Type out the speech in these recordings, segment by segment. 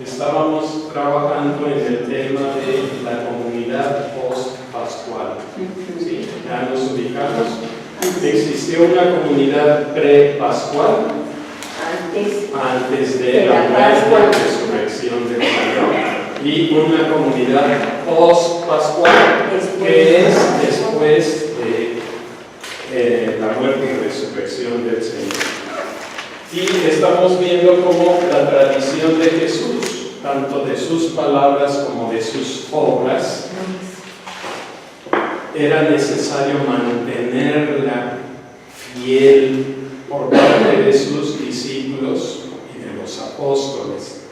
Estábamos trabajando en el tema de la comunidad post-pascual. ¿Sí? Ya nos ubicamos. Existió una comunidad pre-pascual antes de la muerte y resurrección del Señor, y una comunidad post-pascual que es después de la muerte y resurrección del Señor. Y estamos viendo cómo la tradición de Jesús, tanto de sus palabras como de sus obras, era necesario mantenerla fiel por parte de sus discípulos y de los apóstoles.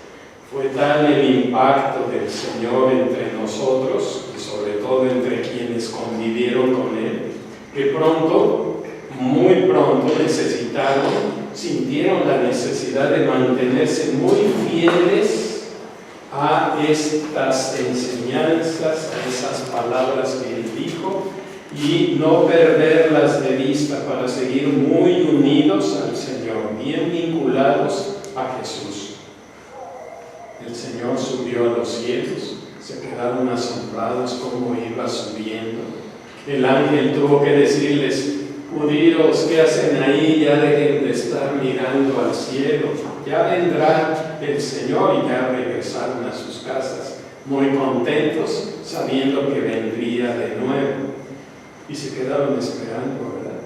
Fue tal el impacto del Señor entre nosotros, y sobre todo entre quienes convivieron con Él, que pronto, muy pronto, sintieron la necesidad de mantenerse muy fieles a estas enseñanzas, a esas palabras que Él dijo, y no perderlas de vista para seguir muy unidos al Señor, bien vinculados a Jesús. El Señor subió a los cielos, se quedaron asombrados cómo iba subiendo. El ángel tuvo que decirles: judíos, ¿qué hacen ahí? Ya dejen de estar mirando al cielo, ya vendrá el Señor, y ya regresaron a sus casas, muy contentos, sabiendo que vendría de nuevo. Y se quedaron esperando, ¿verdad?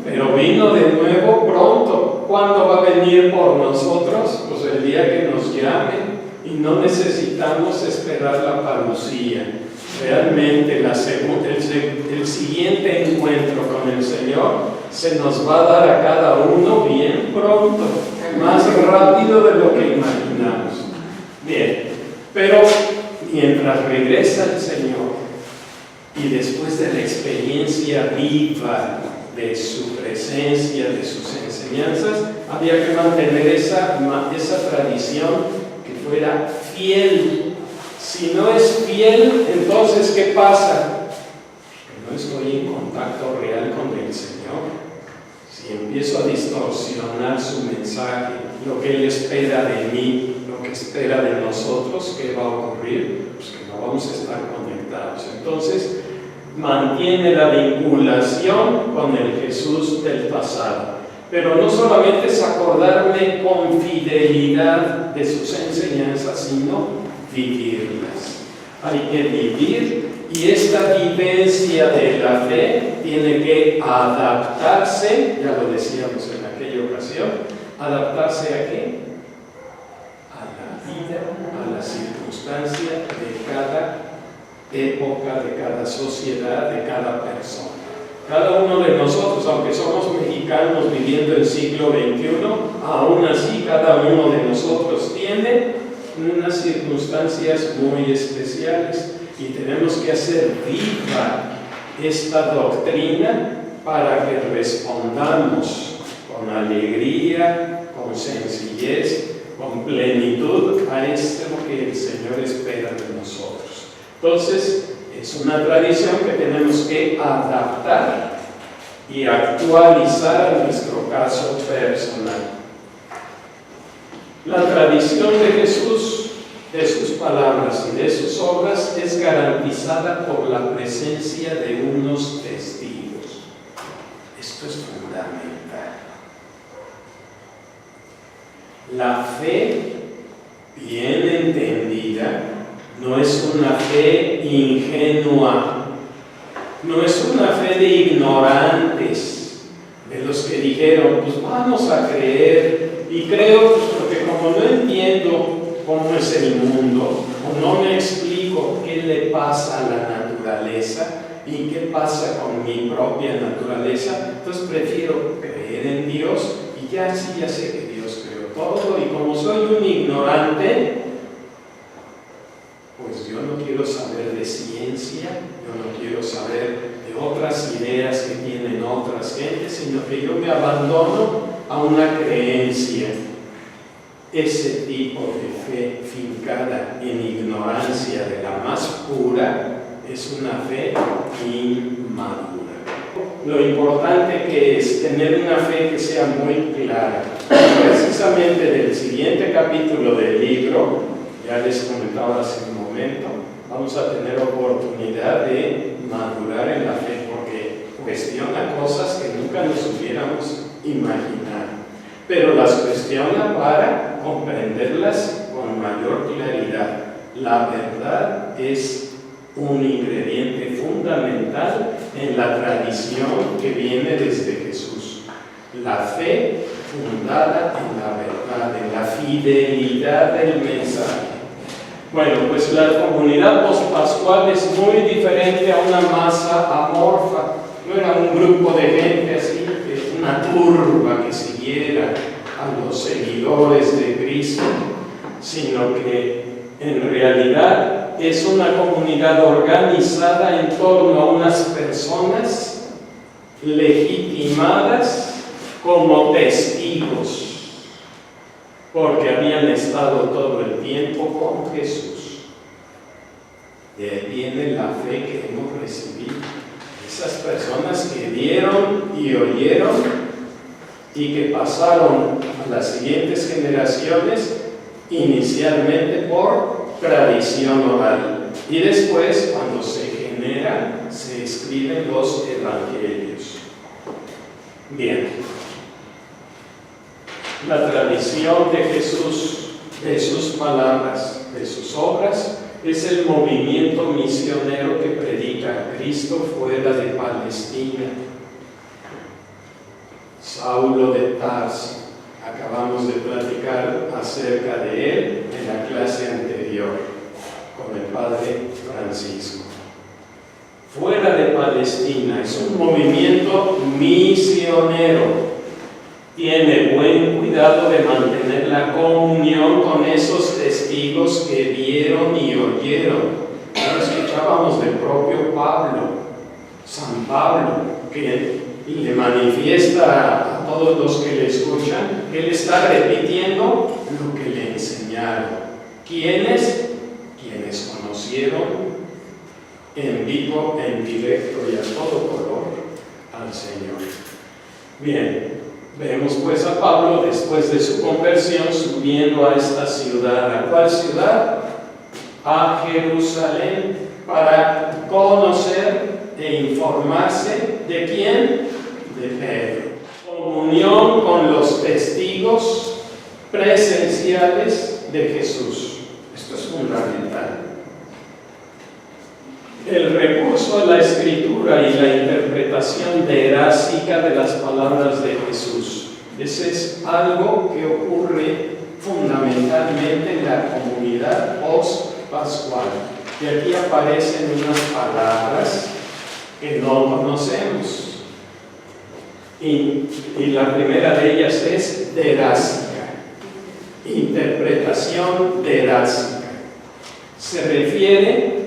Pero vino de nuevo pronto. ¿Cuándo va a venir por nosotros? Pues el día que nos llame, y no necesitamos esperar la parucía. Realmente el siguiente encuentro con el Señor se nos va a dar a cada uno bien pronto, más rápido de lo que imaginamos. Bien, pero mientras regresa el Señor y después de la experiencia viva de su presencia, de sus enseñanzas, había que mantener esa tradición que fuera fiel. Si no es fiel, entonces ¿qué pasa? Que no estoy en contacto real con el Señor. Si empiezo a distorsionar su mensaje, lo que Él espera de mí, lo que espera de nosotros, ¿qué va a ocurrir? Pues que no vamos a estar conectados. Entonces, mantiene la vinculación con el Jesús del pasado. Pero no solamente es acordarme con fidelidad de sus enseñanzas, sino vivirlas. Hay que vivir, y esta vivencia de la fe tiene que adaptarse, ya lo decíamos en aquella ocasión, ¿adaptarse a qué? A la vida, a la circunstancia de cada época, de cada sociedad, de cada persona. Cada uno de nosotros, aunque somos mexicanos viviendo el siglo XXI, aún así cada uno de nosotros tiene unas circunstancias muy especiales, y tenemos que hacer viva esta doctrina para que respondamos con alegría, con sencillez, con plenitud a esto que el Señor espera de nosotros. Entonces, es una tradición que tenemos que adaptar y actualizar a nuestro caso personal. La tradición de Jesús, de sus palabras y de sus obras, es garantizada por la presencia de unos testigos. Esto es fundamental. La fe, bien entendida, no es una fe ingenua, no es una fe de ignorantes, de los que dijeron, pues vamos a creer. Y creo, pues, porque como no entiendo cómo es el mundo, o no me explico qué le pasa a la naturaleza y qué pasa con mi propia naturaleza, entonces prefiero creer en Dios, y ya sí, ya sé que Dios creó todo, y como soy un ignorante, pues yo no quiero saber de ciencia, yo no quiero saber de otras ideas que tienen otras gentes, sino que yo me abandono a una creencia. Ese tipo de fe fincada en ignorancia de la más pura es una fe inmadura. lo importante que es tener una fe que sea muy clara. Precisamente del siguiente capítulo del libro, ya les comentaba hace un momento, vamos a tener oportunidad de madurar en la fe, porque cuestiona cosas que nunca nos hubiéramos imaginado, pero las cuestiona para comprenderlas con mayor claridad. La verdad es un ingrediente fundamental en la tradición que viene desde Jesús. La fe fundada en la verdad, en la fidelidad del mensaje. Bueno, pues la comunidad pospascual es muy diferente a una masa amorfa. No era un grupo de gente así, una turba que siguiera a los seguidores de Cristo, sino que en realidad es una comunidad organizada en torno a unas personas legitimadas como testigos, porque habían estado todo el tiempo con Jesús. De ahí viene la fe que hemos recibido. Esas personas que vieron y oyeron y que pasaron a las siguientes generaciones, inicialmente por tradición oral, y después, cuando se generan, se escriben los evangelios. Bien, la tradición de Jesús, de sus palabras, de sus obras, es el movimiento misionero que predica a Cristo fuera de Palestina. Saulo de Tarso, acabamos de platicar acerca de él en la clase anterior con el Padre Francisco. Fuera de Palestina es un movimiento misionero. Tiene buen cuidado de mantener la comunión con esos testigos que vieron y oyeron. Ya escuchábamos del propio Pablo, San Pablo, que le manifiesta a todos los que le escuchan que él está repitiendo lo que le enseñaron. ¿Quiénes? Quienes conocieron en vivo, en directo y a todo color al Señor. Bien. Vemos pues a Pablo después de su conversión subiendo a esta ciudad. ¿A cuál ciudad? A Jerusalén, para conocer e informarse ¿de quién? De Pedro. Comunión con los testigos presenciales de Jesús. Esto es fundamental. El recurso a la escritura y la interpretación verásica de las palabras de Jesús. Ese es algo que ocurre fundamentalmente en la comunidad post-pascual. Y aquí aparecen unas palabras que no conocemos. Y la primera de ellas es verásica. Interpretación verásica. Se refiere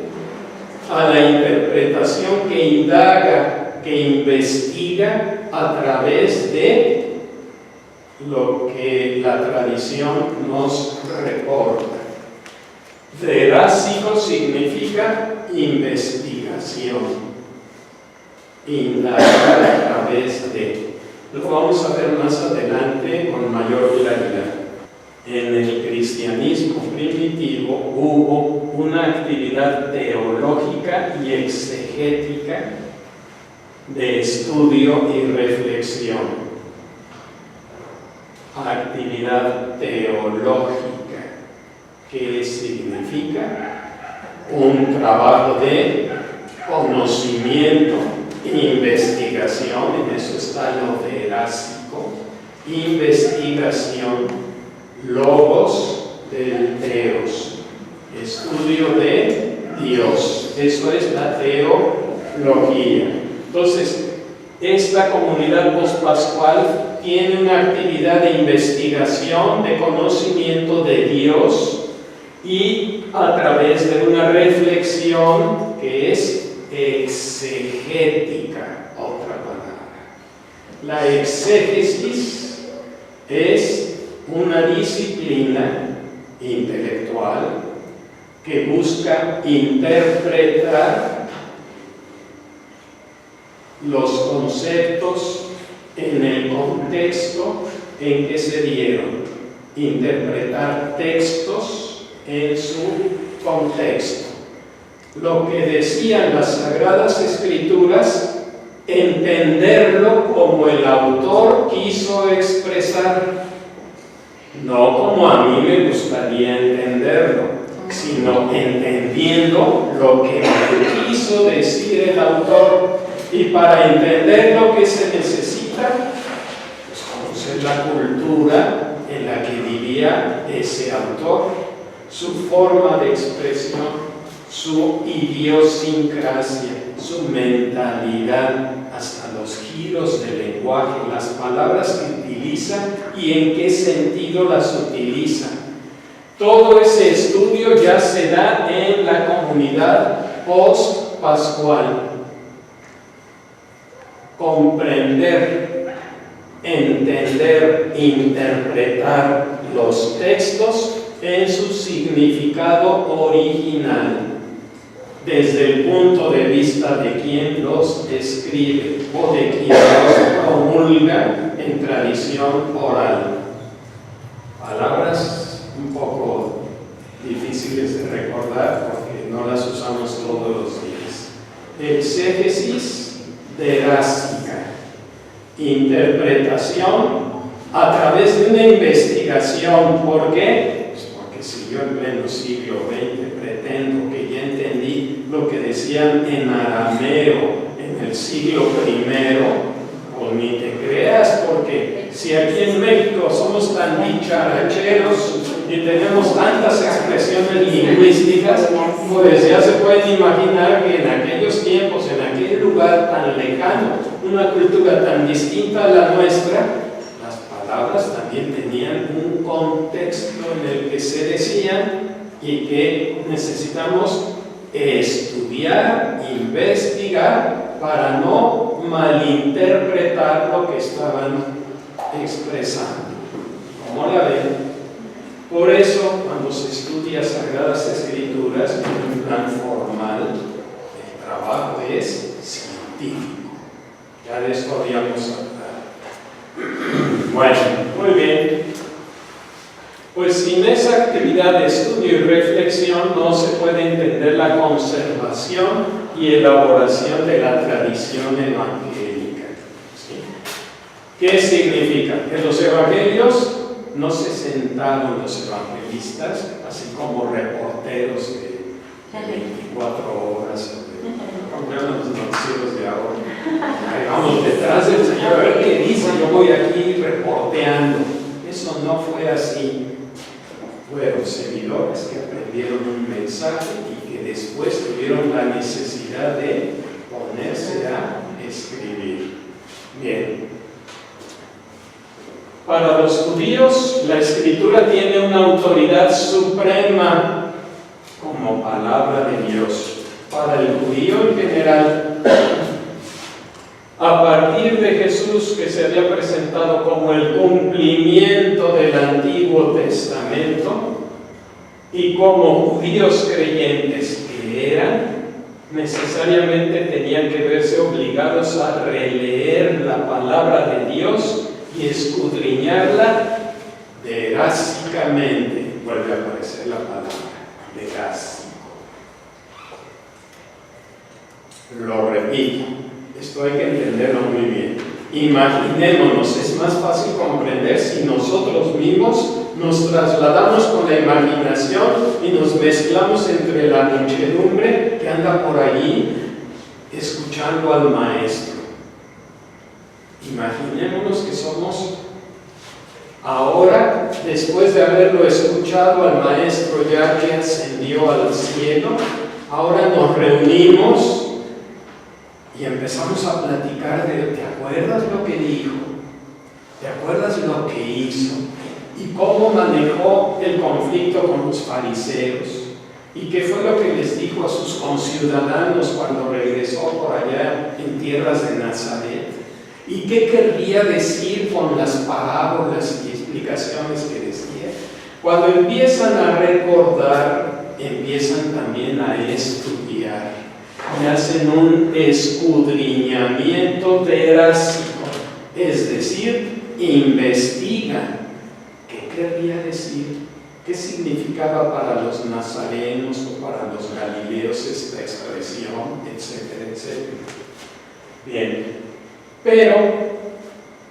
a la interpretación que indaga, que investiga a través de lo que la tradición nos reporta. Verásico significa investigación, indagar a través de. Lo vamos a ver más adelante con mayor claridad. En el cristianismo primitivo hubo una actividad teológica y exegética de estudio y reflexión. Actividad teológica, que significa un trabajo de conocimiento, investigación, en eso está lo verásico, investigación. Logos del Teos, estudio de Dios. Eso es la teología. Entonces, esta comunidad pospascual tiene una actividad de investigación, de conocimiento de Dios y a través de una reflexión que es exegética, otra palabra. La exégesis es una disciplina intelectual que busca interpretar los conceptos en el contexto en que se dieron, interpretar textos en su contexto. Lo que decían las Sagradas Escrituras, entenderlo como el autor quiso expresar, no como a mí me gustaría entenderlo, sino entendiendo lo que me quiso decir el autor. Y para entender lo que se necesita, pues conocer la cultura en la que vivía ese autor, su forma de expresión, su idiosincrasia, su mentalidad, hasta los giros del lenguaje, las palabras que utiliza y en qué sentido las utiliza. Todo ese estudio ya se da en la comunidad post-pascual. Comprender, entender, interpretar los textos en su significado original, desde el punto de vista de quien los escribe o de quien los promulga en tradición oral. Palabras un poco difíciles de recordar porque no las usamos todos los días. Exégesis derásica, interpretación a través de una investigación. ¿Por qué? Pues porque si yo en pleno siglo XX pretendo que ya entendí lo que decían en arameo en el siglo I, pues ni te creas, porque si aquí en México somos tan dicharacheros y tenemos tantas expresiones lingüísticas, pues ya se pueden imaginar que en aquellos tiempos, en aquel lugar tan lejano, una cultura tan distinta a la nuestra, las palabras también tenían un contexto en el que se decían y que necesitamos estudiar, investigar para no malinterpretar lo que estaban expresando. ¿Cómo la ven? Por eso, cuando se estudia Sagradas Escrituras en un plan formal, el trabajo es científico. Ya de esto habíamos hablado. Bueno, muy bien. Pues sin esa actividad de estudio y reflexión no se puede entender la conservación y elaboración de la tradición evangélica. ¿Sí? ¿Qué significa? Que los evangelios no se sentaron los evangelistas así como reporteros de 24 horas, como los noticieros de ahora. Ahí vamos detrás del Señor a ver qué dice, yo voy aquí reporteando. Eso no fue así. Fueron seguidores que aprendieron un mensaje y que después tuvieron la necesidad de ponerse a escribir. Bien. Para los judíos, la Escritura tiene una autoridad suprema como palabra de Dios. Para el judío en general, a partir de Jesús, que se había presentado como el cumplimiento del Antiguo Testamento, y como judíos creyentes que eran, necesariamente tenían que verse obligados a releer la palabra de Dios y escudriñarla derásicamente. Vuelve a aparecer la palabra derásico. Lo repito, esto hay que entenderlo muy bien. Imaginémonos, es más fácil comprender si nosotros mismos nos trasladamos con la imaginación y nos mezclamos entre la muchedumbre que anda por allí escuchando al maestro. Imaginémonos que somos ahora, después de haberlo escuchado al maestro ya que ascendió al cielo, ahora nos reunimos y empezamos a platicar de, ¿te acuerdas lo que dijo? ¿Te acuerdas lo que hizo? ¿Y cómo manejó el conflicto con los fariseos? ¿Y qué fue lo que les dijo a sus conciudadanos cuando regresó por allá en tierras de Nazaret? ¿Y qué querría decir con las parábolas y explicaciones que decía? Cuando empiezan a recordar, empiezan también a estudiar. y hacen un escudriñamiento verásico, es decir, investigan. ¿Qué querría decir? ¿Qué significaba para los nazarenos o para los galileos esta expresión, etcétera, etcétera? Bien, pero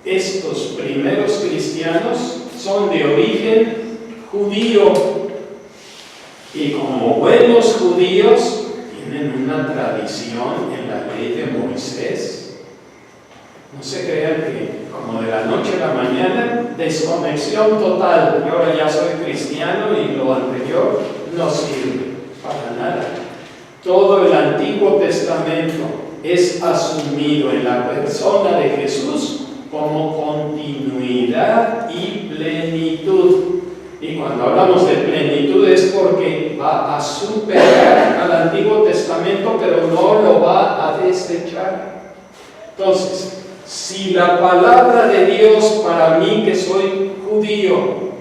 estos primeros cristianos son de origen judío y como buenos judíos tienen una tradición en la ley de Moisés. No se crean que como de la noche a la mañana, desconexión total, yo ahora ya soy cristiano y lo anterior no sirve para nada. Todo el Antiguo Testamento es asumido en la persona de Jesús como continuidad y plenitud. Y cuando hablamos de plenitud es porque va a superar al Antiguo Testamento, pero no lo va a desechar. Entonces, si la palabra de Dios para mí que soy judío,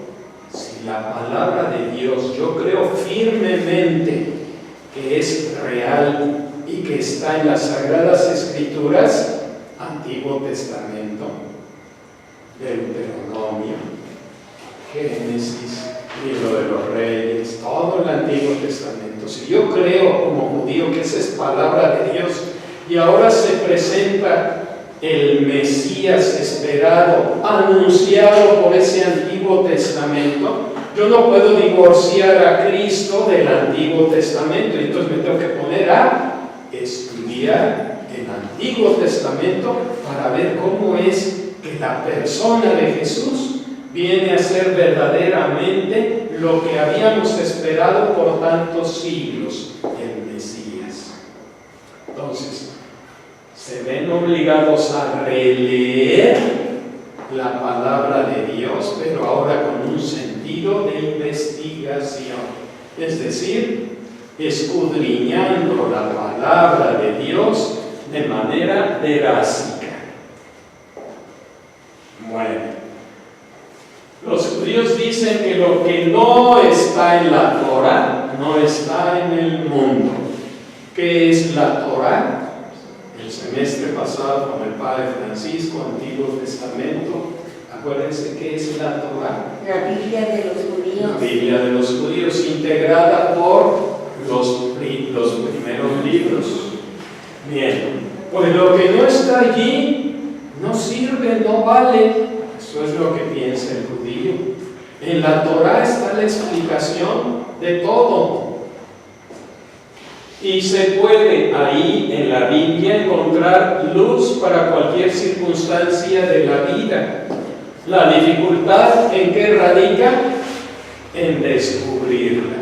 si la palabra de Dios yo creo firmemente que es real y que está en las Sagradas Escrituras, Antiguo Testamento, Deuteronomio, Génesis, Libro de los Reyes, todo el Antiguo Testamento. Si yo creo como judío que esa es palabra de Dios y ahora se presenta el Mesías esperado, anunciado por ese Antiguo Testamento, yo no puedo divorciar a Cristo del Antiguo Testamento, entonces me tengo que poner a estudiar el Antiguo Testamento para ver cómo es que la persona de Jesús viene a ser verdaderamente lo que habíamos esperado por tantos siglos, el Mesías. Entonces, se ven obligados a releer la palabra de Dios, pero ahora con un sentido de investigación, es decir, escudriñando la palabra de Dios de manera verásica. Bueno, los judíos dicen que lo que no está en la Torah no está en el mundo. ¿Qué es la Torah? El semestre pasado con el Padre Francisco, Antiguo Testamento, acuérdense qué es la Torah. La Biblia de los judíos. La Biblia de los judíos, integrada por los primeros libros. Bien, pues lo que no está allí no sirve, no vale. Eso es lo que piensa el judío. En la Torah está la explicación de todo. Y se puede ahí en la Biblia encontrar luz para cualquier circunstancia de la vida. La dificultad en qué radica, en descubrirla.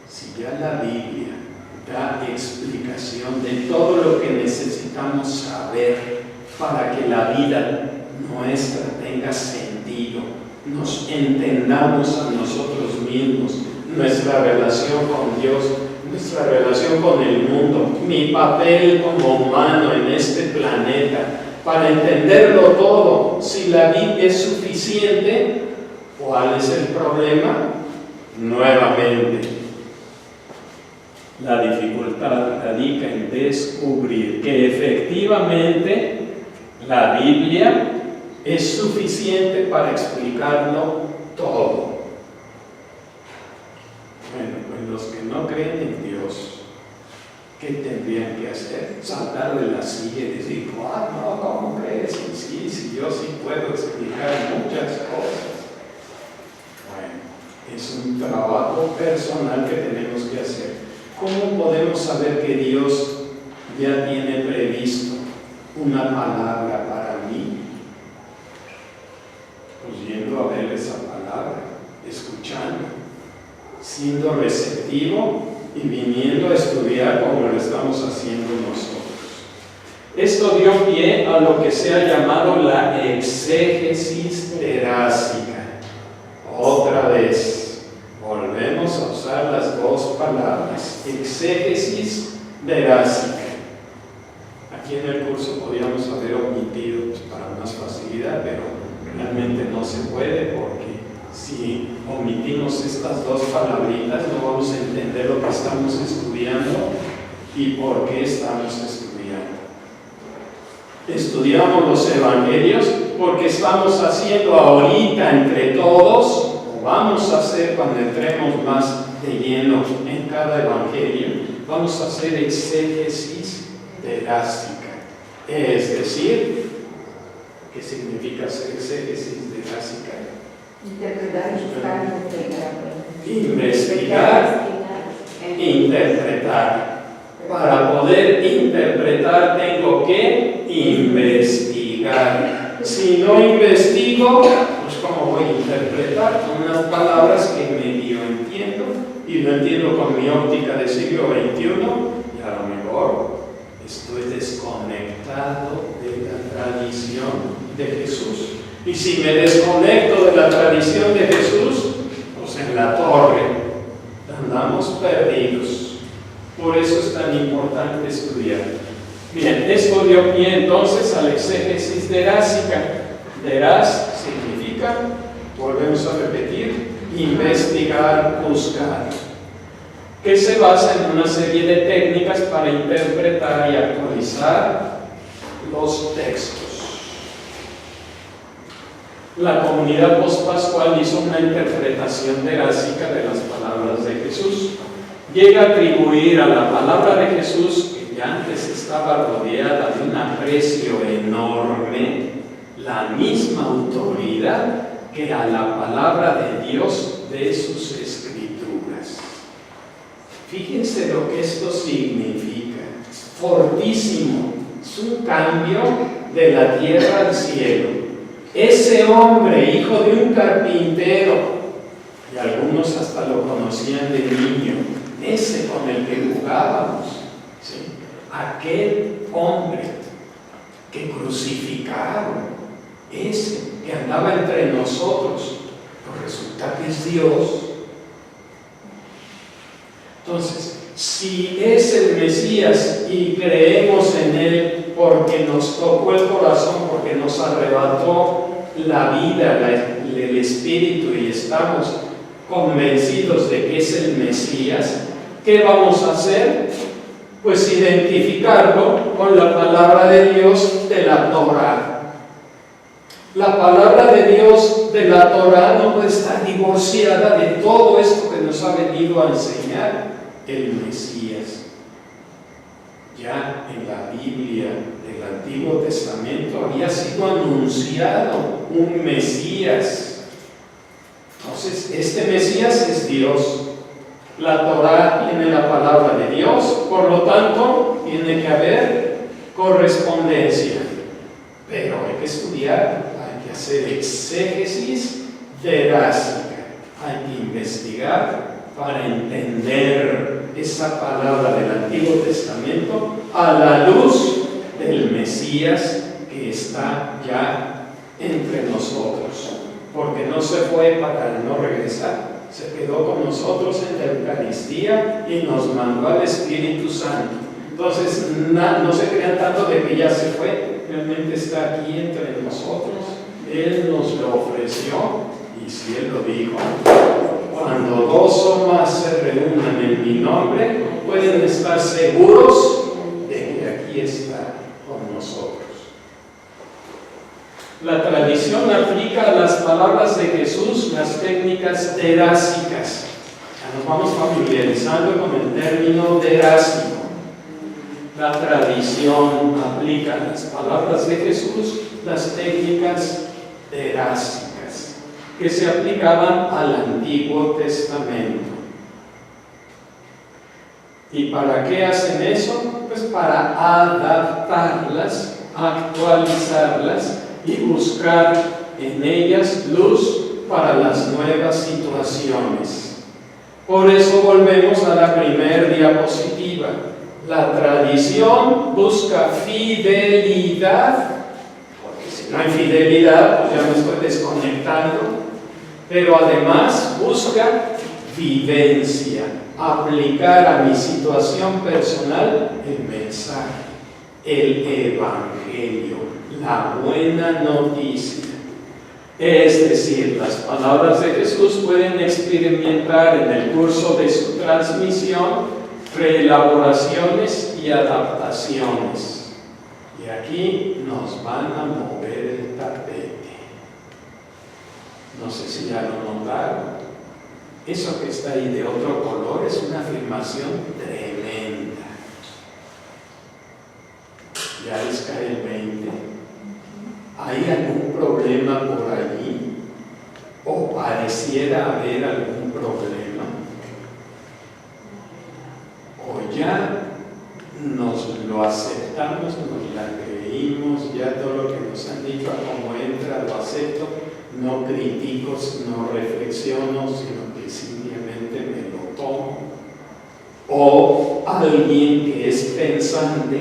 Si ya la Biblia da explicación de todo lo que necesitamos saber para que la vida nuestra tenga sentido, nos entendamos a nosotros mismos, nuestra relación con Dios, nuestra relación con el mundo, mi papel como humano en este planeta, para entenderlo todo. Si la Biblia es suficiente, ¿cuál es el problema? Nuevamente, la dificultad radica en descubrir que efectivamente la Biblia es suficiente para explicarlo todo. Bueno, pues los que no creen en Dios, ¿qué tendrían que hacer? Saltar de la silla y decir, ah, no, ¿cómo crees? Sí, yo sí puedo explicar muchas cosas. Bueno, es un trabajo personal que tenemos que hacer. ¿Cómo podemos saber que Dios ya tiene previsto una palabra para mí? Pues yendo a ver esa palabra, escuchando, siendo receptivo y viniendo a estudiar como lo estamos haciendo nosotros. Esto dio pie a lo que se ha llamado la exégesis verásica. Otra vez, volvemos a usar las dos palabras, exégesis verásica. Aquí en el curso podríamos haber omitido para más facilidad, pero realmente no se puede, porque si omitimos omitimos estas dos palabritas, no vamos a entender lo que estamos estudiando y por qué estamos estudiando. Estudiamos los evangelios porque estamos haciendo ahorita entre todos, o vamos a hacer cuando entremos más de lleno en cada evangelio, vamos a hacer exégesis terástica. Es decir, ¿qué significa hacer exégesis terásica? Interpretar, investigar, interpretar. Para poder interpretar tengo que investigar. Si no investigo, pues ¿cómo voy a interpretar? Con unas palabras que medio entiendo y lo entiendo con mi óptica del siglo XXI y a lo mejor estoy desconectado de la tradición de Jesús. Y si me desconecto de la tradición de Jesús, pues en la torre andamos perdidos. Por eso es tan importante estudiar. Bien, esto dio pie entonces a la exégesis terásica. Terás significa, volvemos a repetir, investigar, buscar, que se basa en una serie de técnicas para interpretar y actualizar los textos. La comunidad pospascual hizo una interpretación terásica de las palabras de Jesús. Llega a atribuir a la palabra de Jesús, que ya antes estaba rodeada de un aprecio enorme, la misma autoridad que a la palabra de Dios de sus escrituras. Fíjense lo que esto significa. Fortísimo. Es un cambio de la tierra al cielo. Ese hombre, hijo de un carpintero, y algunos hasta lo conocían de niño, ese con el que jugábamos, ¿sí? Aquel hombre que crucificaron, ese que andaba entre nosotros, pues resulta que es Dios. Entonces, si es el Mesías y creemos en Él porque nos tocó el corazón, porque nos arrebató la vida, el espíritu y estamos convencidos de que es el Mesías, ¿qué vamos a hacer? Pues identificarlo con la palabra de Dios de la Torá. La palabra de Dios de la Torá no puede estar divorciada de todo esto que nos ha venido a enseñar el Mesías. Ya en la Biblia del Antiguo Testamento había sido anunciado un Mesías. Entonces, este Mesías es Dios. La Torá tiene la palabra de Dios, por lo tanto, tiene que haber correspondencia. Pero hay que estudiar, hay que hacer exégesis terásica, hay que investigar para entender esa palabra del Antiguo Testamento a la luz del Mesías que está ya entre nosotros, porque no se fue para no regresar, se quedó con nosotros en la Eucaristía y nos mandó al Espíritu Santo. Entonces no se crean tanto de que ya se fue, realmente está aquí entre nosotros. Él nos lo ofreció y si Él lo dijo, cuando dos o más se reúnan en mi nombre, pueden estar seguros de que aquí está con nosotros. La tradición aplica a las palabras de Jesús las técnicas terásicas. Ya nos vamos familiarizando con el término terásico. La tradición aplica a las palabras de Jesús las técnicas terásicas que se aplicaban al Antiguo Testamento. ¿Y para qué hacen eso? Pues para adaptarlas, actualizarlas y buscar en ellas luz para las nuevas situaciones. Por eso volvemos a la primera diapositiva. La tradición busca fidelidad, porque si no hay fidelidad, pues ya me estoy desconectando, pero además busca vivencia, aplicar a mi situación personal el mensaje, el evangelio, la buena noticia. Es decir, las palabras de Jesús pueden experimentar en el curso de su transmisión reelaboraciones y adaptaciones. Y aquí nos van a mover el tapete. No sé si ya lo notaron. Eso que está ahí de otro color es una afirmación tremenda. Ya les cae el 20. ¿Hay algún problema por allí? ¿O pareciera haber algún problema? ¿O ya nos lo aceptamos, nos la creímos, ya todo lo que nos han dicho, como entra, lo acepto, no critico, no reflexiono, sino que simplemente me lo tomo? ¿O alguien que es pensante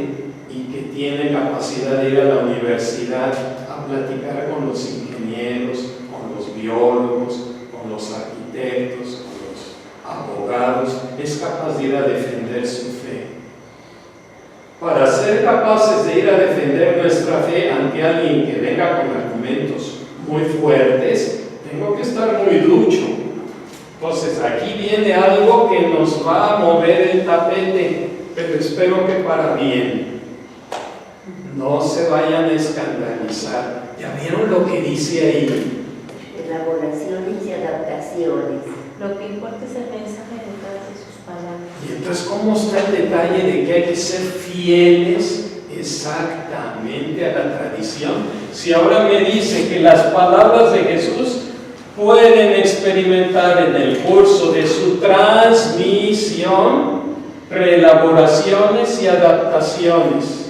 y que tiene capacidad de ir a la universidad a platicar con los ingenieros, con los biólogos, con los arquitectos, con los abogados, es capaz de ir a defender su fe? Para ser capaces de ir a defender nuestra fe ante alguien que venga con argumentos muy fuertes, tengo que estar muy ducho. Entonces aquí viene algo que nos va a mover el tapete, pero espero que para bien. No se vayan a escandalizar. ¿Ya vieron lo que dice ahí? Elaboraciones y adaptaciones. Lo que importa es el mensaje detrás de sus palabras. Y entonces, ¿cómo está el detalle de que hay que ser fieles exactamente a la tradición? Si ahora me dice que las palabras de Jesús pueden experimentar en el curso de su transmisión reelaboraciones y adaptaciones.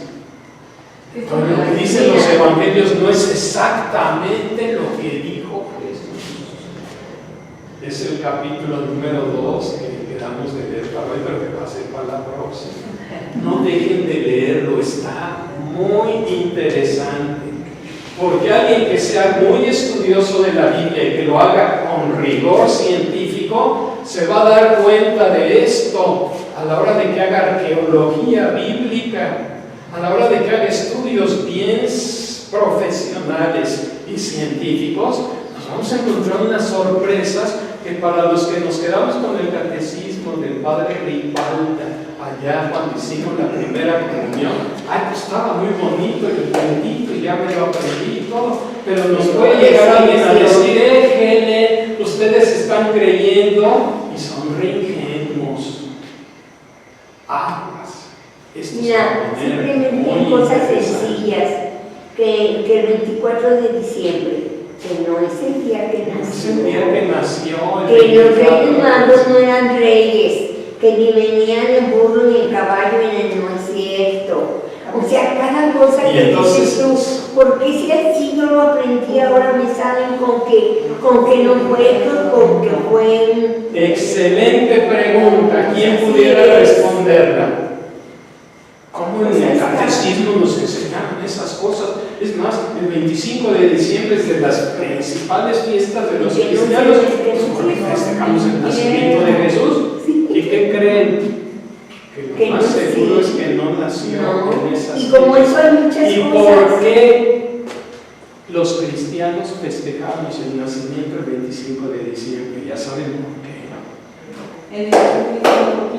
Entonces, lo que dicen los evangelios no es exactamente lo que dijo Jesús. Es el capítulo número 2 que quedamos de leer para hoy, pero que pasé para la próxima. No dejen de leerlo, está muy interesante. Porque alguien que sea muy estudioso de la Biblia y que lo haga con rigor científico, se va a dar cuenta de esto a la hora de que haga arqueología bíblica, a la hora de que haga estudios bien profesionales y científicos. Nos vamos a encontrar unas sorpresas que para los que nos quedamos con el catecismo del padre Ripalda, allá cuando hicimos la primera comunión, pues estaba muy bonito el cuentito y ya me lo aprendí y todo, pero nos puede llegar alguien a decir, Gene, ustedes están creyendo y son re ingenuos. Mira, simplemente cosas sencillas, que el 24 de diciembre, que no es el día que nació, el día que nació, que los reyes magos no eran reyes, que ni venían en burro ni en caballo, no es cierto. O sea, cada cosa que dices tú, ¿por qué si así yo lo aprendí ahora me salen con que no fue, con que fue? Excelente pregunta, ¿quién pudiera responderla? ¿Cómo en el catecismo nos enseñaron esas cosas? Es más, el 25 de diciembre es de las principales fiestas de los cristianos, porque festejamos el nacimiento de Jesús. ¿Y qué creen? Que lo más seguro es que no nació en esas fiestas. Y como eso hay muchas cosas. ¿Y por qué los cristianos festejamos el nacimiento el 25 de diciembre? Ya saben por qué.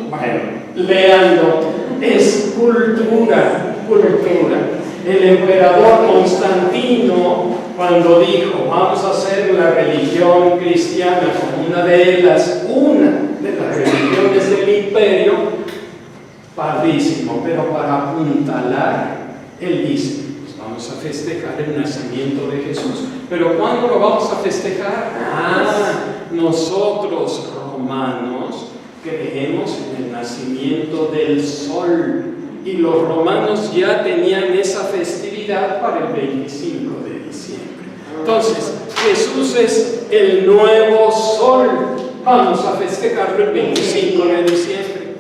Bueno, léanlo. Es cultura. El emperador Constantino, cuando dijo, vamos a hacer la religión cristiana como una de las religiones del imperio, padrísimo, pero para apuntalar, él dice, pues vamos a festejar el nacimiento de Jesús. ¿Pero cuándo lo vamos a festejar? Nosotros, romanos, creemos en el nacimiento del sol, y los romanos ya tenían esa festividad para el 25 de diciembre. Entonces, Jesús es el nuevo sol. Vamos a festejarlo el 25 de diciembre.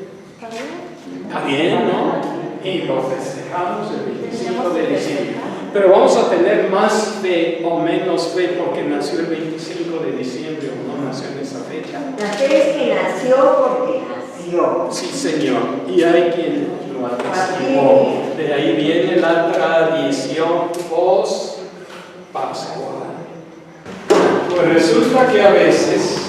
Está bien, ¿no? Y lo festejamos el 25 de diciembre. Pero vamos a tener más fe o menos fe porque nació el 25 de diciembre o no nació en esa fecha. La fe es que nació porque nació. Sí, Señor. Y hay quien lo atestiguó. De ahí viene la tradición post-pascual. Pues resulta que a veces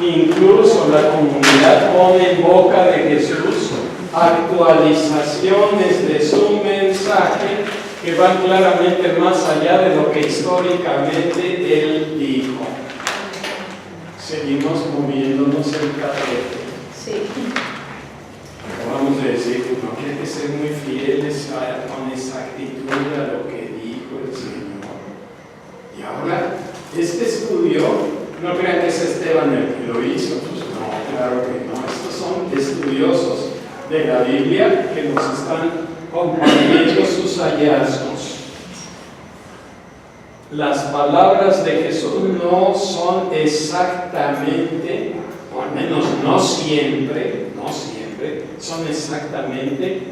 incluso la comunidad pone en boca de Jesús actualizaciones de su mensaje que van claramente más allá de lo que históricamente él dijo. Seguimos moviéndonos en carrete. Sí. Vamos a decir que no quiere ser muy fieles con exactitud a lo que dijo el Señor. Y ahora, este estudio, no crean que es Esteban el que lo hizo, pues no, claro que no. Estos son estudiosos de la Biblia que nos están compartiendo sus hallazgos. Las palabras de Jesús no son exactamente, o al menos no siempre, son exactamente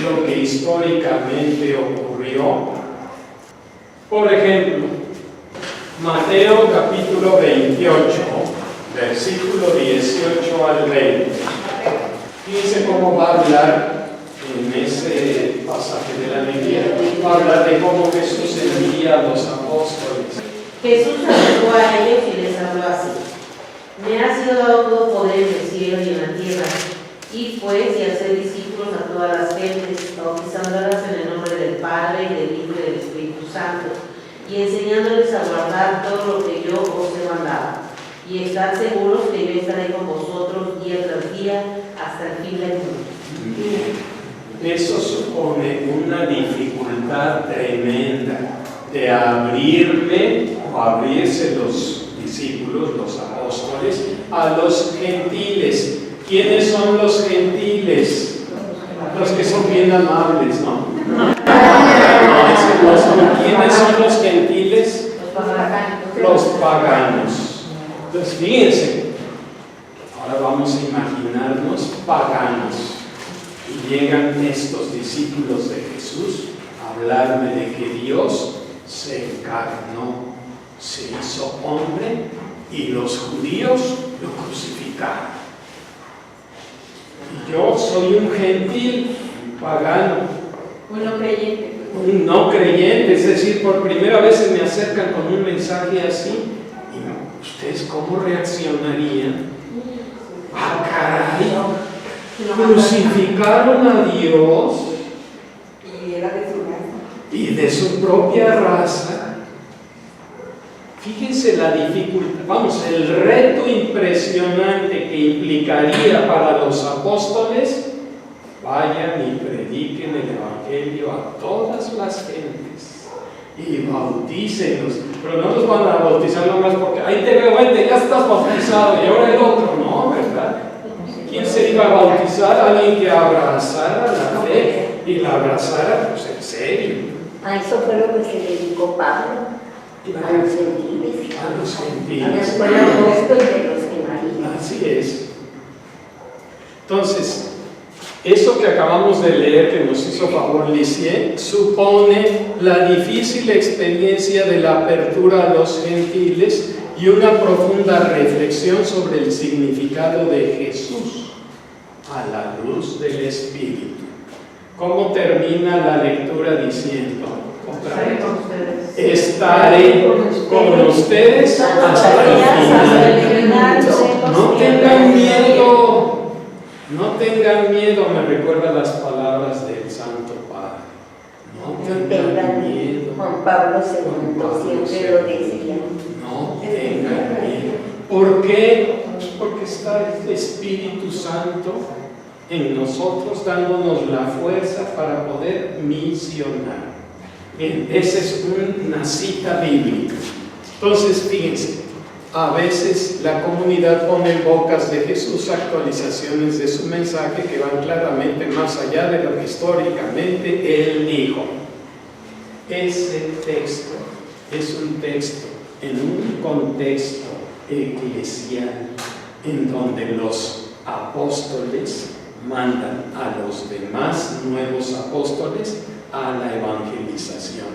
lo que históricamente ocurrió. Por ejemplo, Mateo capítulo 28, versículo 18 al 20. Fíjense cómo va a hablar en ese pasaje de la Biblia. Va a hablar de cómo Jesús envía a los apóstoles. Jesús se acercó a ellos y les habló así: me ha sido dado todo poder en el cielo y en la tierra. Y pues, y hacer discípulos a todas las gentes, bautizándolas en el nombre del Padre, y del Hijo y del Espíritu Santo, y enseñándoles a guardar todo lo que yo os he mandado. Y estad seguros que yo estaré con vosotros día tras día hasta el fin del mundo. Eso supone una dificultad tremenda de abrirle o abrirse los discípulos, los apóstoles, a los gentiles. ¿Quiénes son los gentiles? Los que son bien amables, ¿no? ¿Quiénes son los gentiles? Los paganos. Entonces, fíjense, ahora vamos a imaginarnos paganos. Y llegan estos discípulos de Jesús a hablarme de que Dios se encarnó, se hizo hombre y los judíos lo crucificaron. Yo soy un gentil pagano. Un no creyente. Un no creyente, es decir, por primera vez se me acercan con un mensaje así. ¿Y ustedes cómo reaccionarían? ¡Ah, caray! Crucificaron a Dios Y era de su raza. y de su propia raza. Fíjense la dificultad, vamos, el reto impresionante que implicaría para los apóstoles: vayan y prediquen el Evangelio a todas las gentes y bautícenlos. Pero no los van a bautizar nomás porque ahí te veo, vente, ya estás bautizado y ahora el otro, no, ¿verdad? ¿Quién se iba a bautizar? Alguien que abrazara la fe y la abrazara, pues en serio. A eso fue lo que se dedicó Pablo. A los gentiles. A los A la gentiles. escuela apóstol de los gemarías. Así es. Entonces, eso que acabamos de leer, que nos hizo favor Lisieux, supone la difícil experiencia de la apertura a los gentiles y una profunda reflexión sobre el significado de Jesús a la luz del Espíritu. ¿Cómo termina la lectura diciendo? Estaré con ustedes hasta el final. No tengan miedo, no tengan miedo, me recuerda las palabras del Santo Padre. No tengan miedo. Juan Pablo II siempre lo decía. No tengan miedo. ¿Por qué? Porque está el Espíritu Santo en nosotros dándonos la fuerza para poder misionar. Bien, esa es una cita bíblica. Entonces, fíjense, a veces la comunidad pone en bocas de Jesús actualizaciones de su mensaje que van claramente más allá de lo que históricamente Él dijo. Ese texto es un texto en un contexto eclesial en donde los apóstoles mandan a los demás nuevos apóstoles a la evangelización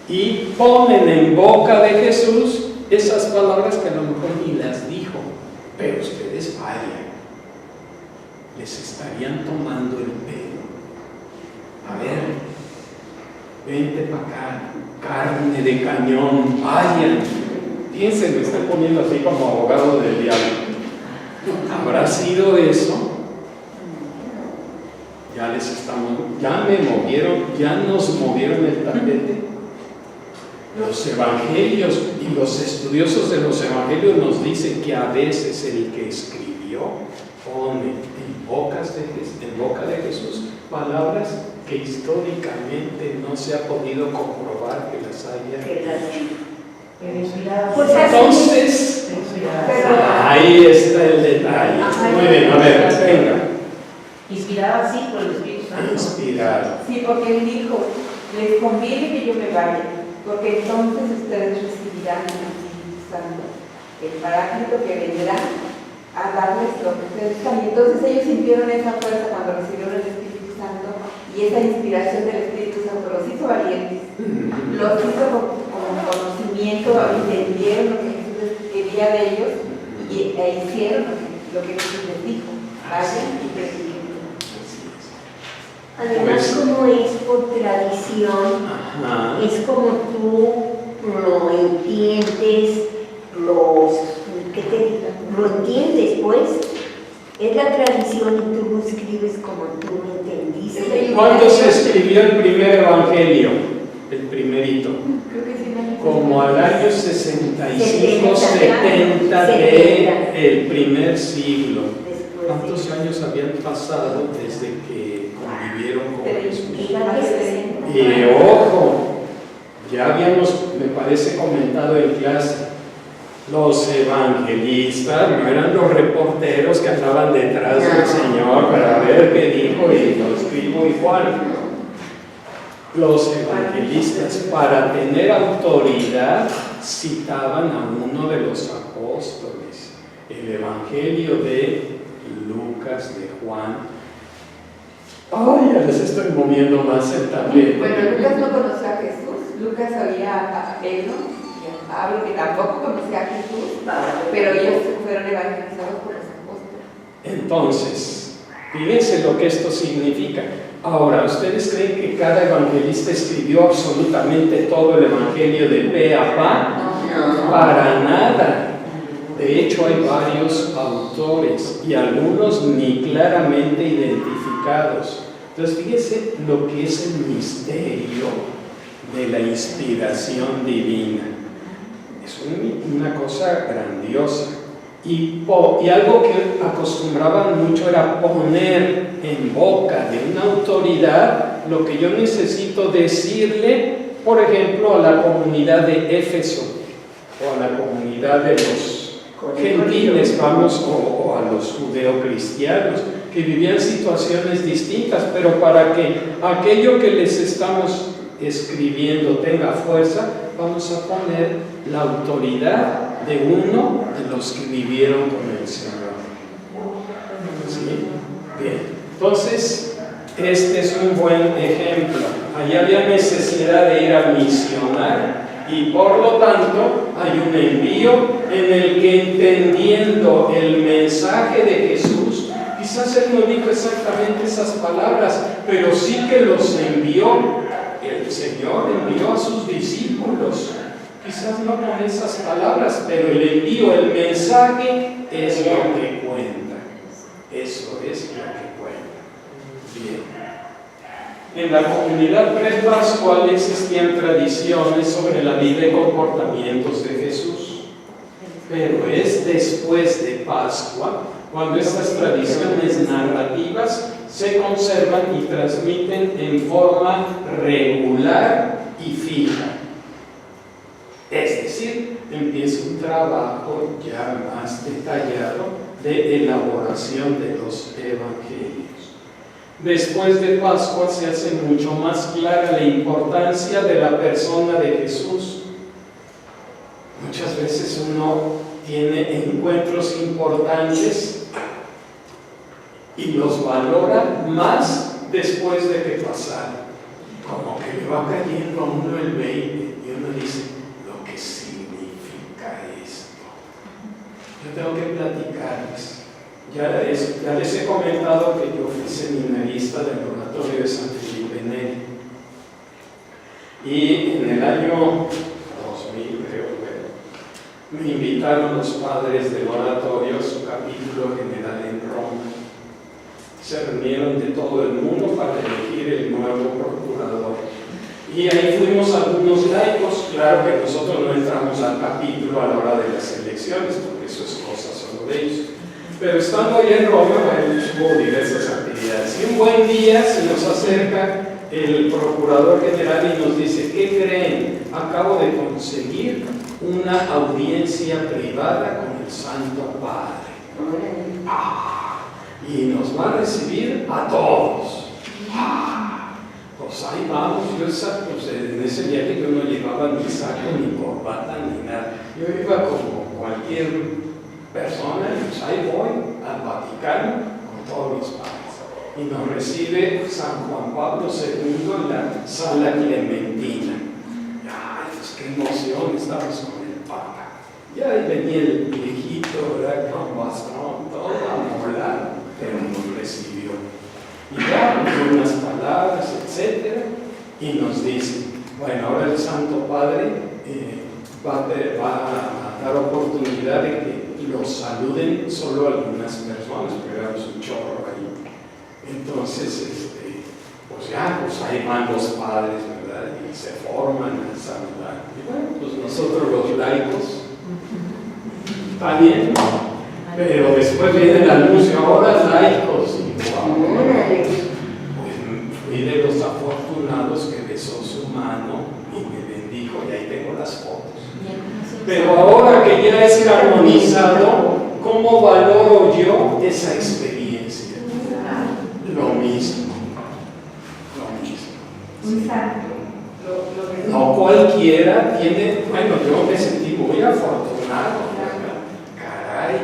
y ponen en boca de Jesús esas palabras que a lo mejor ni las dijo, pero ustedes vayan, les estarían tomando el pelo. A ver, vente para acá, carne de cañón, vayan, Fíjense, me estoy poniendo así como abogado del diablo. ¿Habrá sido eso? Ya nos movieron el tapete. Los evangelios y los estudiosos de los evangelios nos dicen que a veces el que escribió pone en boca de Jesús palabras que históricamente no se ha podido comprobar que las haya. Pues entonces, ahí está el detalle. Muy bien, a ver, venga. Inspirado así por el Espíritu Santo. Inspirado. Sí, porque él dijo, les conviene que yo me vaya, porque entonces ustedes recibirán el Espíritu Santo, el Paráclito que vendrá a darles lo que ustedes están. Y entonces ellos sintieron esa fuerza cuando recibieron el Espíritu Santo, y esa inspiración del Espíritu Santo los hizo valientes, los hizo con conocimiento, entendieron lo que Jesús quería de ellos e hicieron lo que Jesús les dijo. Vayan y prediquen. Además, como es por tradición, es como tú lo entiendes, lo entiendes, pues. Es la tradición y tú lo escribes como tú lo entendiste. ¿Cuándo se escribió el primer evangelio? El primerito. Creo que sí, como al año 65, 70 del primer siglo. ¿Cuántos años habían pasado desde que convivieron con Jesús? Y ojo, ya habíamos, me parece, comentado en clase, los evangelistas no eran los reporteros que andaban detrás del Señor para ver qué dijo y lo escribo igual. Los evangelistas, para tener autoridad, citaban a uno de los apóstoles. El evangelio de Lucas, de Juan. Ay, ya les estoy moviendo más el tapete. Bueno, Lucas no conoció a Jesús. Lucas oía a Pedro y a Pablo, que tampoco conocía a Jesús, pero ellos fueron evangelizados por los apóstoles. Entonces, fíjense lo que esto significa. Ahora, ¿ustedes creen que cada evangelista escribió absolutamente todo el evangelio de pe a pa? No. Para nada. De hecho, hay varios autores y algunos ni claramente identificados. Entonces, fíjense lo que es el misterio de la inspiración divina. Es una cosa grandiosa. Y algo que acostumbraban mucho era poner en boca de una autoridad lo que yo necesito decirle, por ejemplo, a la comunidad de Éfeso o a la comunidad de los gentiles, vamos, o a los judeocristianos que vivían situaciones distintas, pero para que aquello que les estamos escribiendo tenga fuerza, vamos a poner la autoridad de uno de los que vivieron con el Señor. ¿Sí? Bien. Entonces, este es un buen ejemplo. Allí había necesidad de ir a misionar y por lo tanto hay un envío en el que, entendiendo el mensaje de Jesús, quizás él no dijo exactamente esas palabras, pero sí que los envió. El Señor envió a sus discípulos, quizás no con esas palabras, pero el envío, el mensaje es lo que cuenta. Eso es lo que cuenta. Bien. En la comunidad prepascual existían tradiciones sobre la vida y comportamientos de Jesús, pero es después de Pascua cuando estas tradiciones narrativas se conservan y transmiten en forma regular y fija. Es decir, empieza un trabajo ya más detallado de elaboración de los evangelios. Después de Pascua se hace mucho más clara la importancia de la persona de Jesús. Muchas veces uno tiene encuentros importantes y los valora más después de que pasaron. Como que le va cayendo a uno el 20 y uno dice, lo que significa esto. Yo tengo que platicarles. Ya les he comentado que yo fui seminarista del oratorio de San Felipe Neri. Y en el año 2000, creo, me invitaron los padres del oratorio a su capítulo general en Roma. Se reunieron de todo el mundo para elegir el nuevo procurador. Y ahí fuimos algunos laicos. Claro que nosotros no entramos al capítulo a la hora de las elecciones, porque eso es cosa solo de ellos. Pero estando ahí en Roma, hubo diversas actividades. Y un buen día se nos acerca el procurador general y nos dice: ¿qué creen? Acabo de conseguir una audiencia privada con el Santo Padre. Y nos va a recibir a todos. Pues ahí vamos. Yo en ese viaje yo no llevaba ni saco, ni corbata, ni nada. Yo iba como cualquier persona y pues ahí voy al Vaticano con todos los padres. Y nos recibe San Juan Pablo II en la Sala Clementina. ¡Ay, pues qué emoción! Estamos con el Papa. Y ahí venía el viejito, ¿verdad? Con bastón, todo amolado, pero nos recibió. Y ya nos dio unas palabras, etc. Y nos dice: bueno, ahora el Santo Padre va a dar oportunidad de que los saluden solo algunas personas, pero éramos un chorro ahí. Entonces, pues ahí van los padres, ¿verdad? Y se forman a saludar. Y bueno, pues nosotros los laicos, está bien, pero después viene el anuncio: ahora laicos. Y wow, pues fui de los afortunados que besó su mano y me bendijo, y ahí tengo las fotos. Pero ahora que ya es canonizado, ¿cómo valoro yo esa experiencia? Lo mismo. Un santo. No cualquiera tiene. Bueno, yo me sentí muy afortunado. Caray,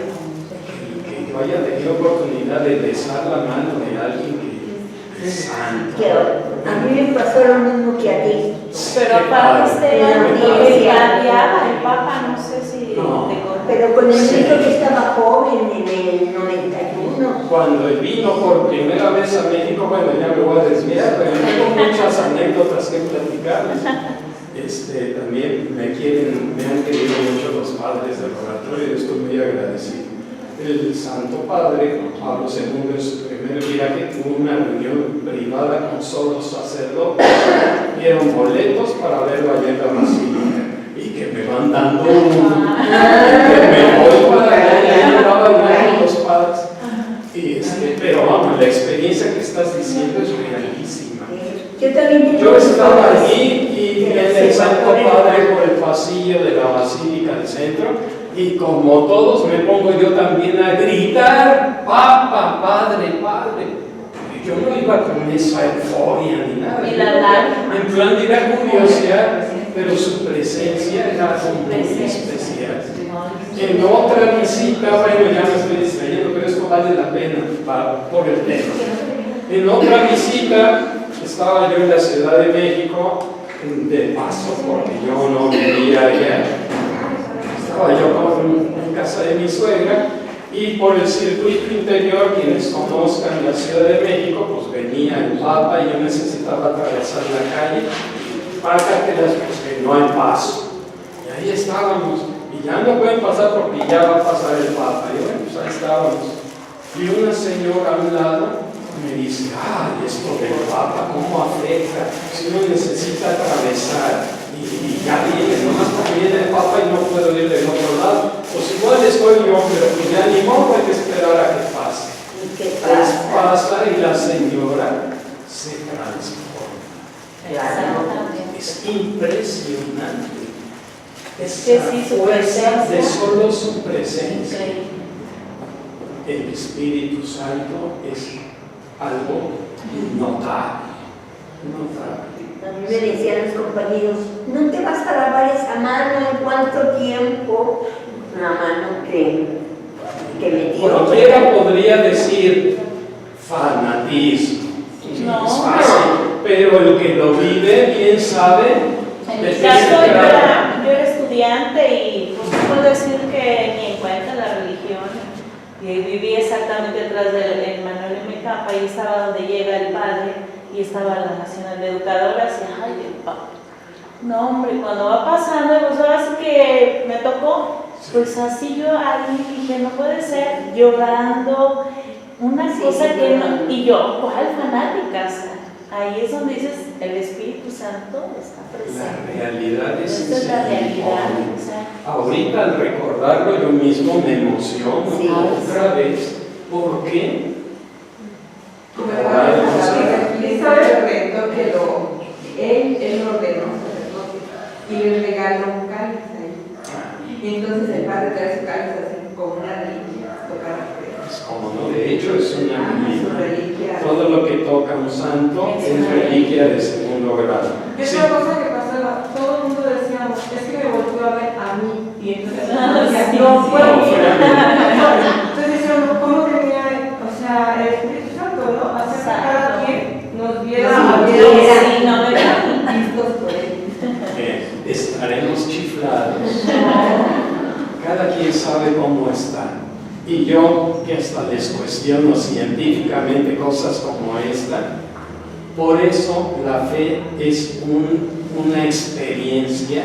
que yo haya tenido oportunidad de besar la mano de alguien que es santo. A mí me pasó lo mismo que a ti. Pero aparte usted cambiaba el Papa, no sé si No. Pero con el niño que estaba joven en el 91. Cuando vino por primera vez a México, bueno, ya me voy a desviar, pero tengo muchas anécdotas que platicarles. También me han querido mucho los padres del oratorio, y estoy muy agradecido. El Santo Padre Pablo II, en su primer viaje, tuvo una reunión privada con solo sacerdotes. Dieron boletos para verlo allá en la basílica. Y que me van dando que me voy para allá, y ahí andaba yo con los padres. Pero vamos, la experiencia que estás diciendo es realísima. Yo también Yo estaba allí y viene el Santo Padre por el pasillo de la Basílica del Centro, y como todos me pongo yo también a gritar: Papa, Padre, Padre. Y yo no iba con esa euforia ni nada. Ni la lágrima. En plan de la curiosidad, pero su presencia era algo muy especial. En otra visita, bueno, ya me estoy distrayendo, pero esto vale la pena por el tema. En otra visita, estaba yo en la Ciudad de México, de paso, porque yo no vivía allá. Estaba yo en casa de mi suegra, y por el circuito interior, quienes conozcan la Ciudad de México, pues venía el Papa y yo necesitaba atravesar la calle. Párcatelas, pues que no hay paso. Y ahí estábamos. Y ya no pueden pasar porque ya va a pasar el Papa. Y bueno, pues ahí estábamos. Y una señora a un lado me dice: ay, esto del Papa, ¿cómo afecta? Si uno necesita atravesar y ya viene, nomás porque viene el Papa y no puedo ir del otro lado. Pues igual estoy yo, pero pues ya ni modo, hay que esperar a que pase. ¿Y qué Pues pasa? pasa y la señora se transforma. Es impresionante. Esa sí, su fuerza presencia. de solo su presencia. Increíble. El Espíritu Santo es algo notable. A mí me decían los compañeros: no te vas a lavar esa mano, ¿en cuánto tiempo? Una mano que me dio. Cualquiera podría decir fanatismo. No. Es fácil, pero el que lo vive bien sabe. En de mi qué caso, se yo trata. era estudiante y pues no puedo decir que ni en cuenta la religión. Y viví exactamente atrás del Manuel M. Capa, y estaba donde llega el padre, y estaba la Nacional de Educadoras, y ay, el Papa. No, hombre, cuando va pasando, pues ahora sí que me tocó Pues así yo ahí dije, no puede ser, llorando, una cosa que no, y yo, ¿cuál fanática? O sea, ahí es donde dices, el Espíritu Santo está presente. La realidad es Esta es la realidad. O sea, ahorita al recordarlo yo mismo me emociono Sí. otra vez. ¿Por qué? Como hermano sacerdote, le hizo el reto que él lo ordenó sacerdote y le regaló un cáliz ahí. Y entonces el padre trae su cáliz así como una reliquia, tocada por él. Pues como no, de hecho es una Su reliquia. reliquia. Todo lo que toca un santo es reliquia de segundo grado. Y Sí. otra cosa que pasaba, todo el mundo decíamos, es que me volvió a ver a mí. Y entonces, sí, no sí. fue No, mí. fue a Entonces decíamos, ¿cómo tenía, o sea, el Espíritu Santo, ¿no? Hacer que cada quien nos viera a Nos ver. viera. sí, no me Listos por él. Estaremos chiflados. Cada quien sabe cómo está. Y yo, que hasta les cuestiono científicamente cosas como esta, por eso la fe es una experiencia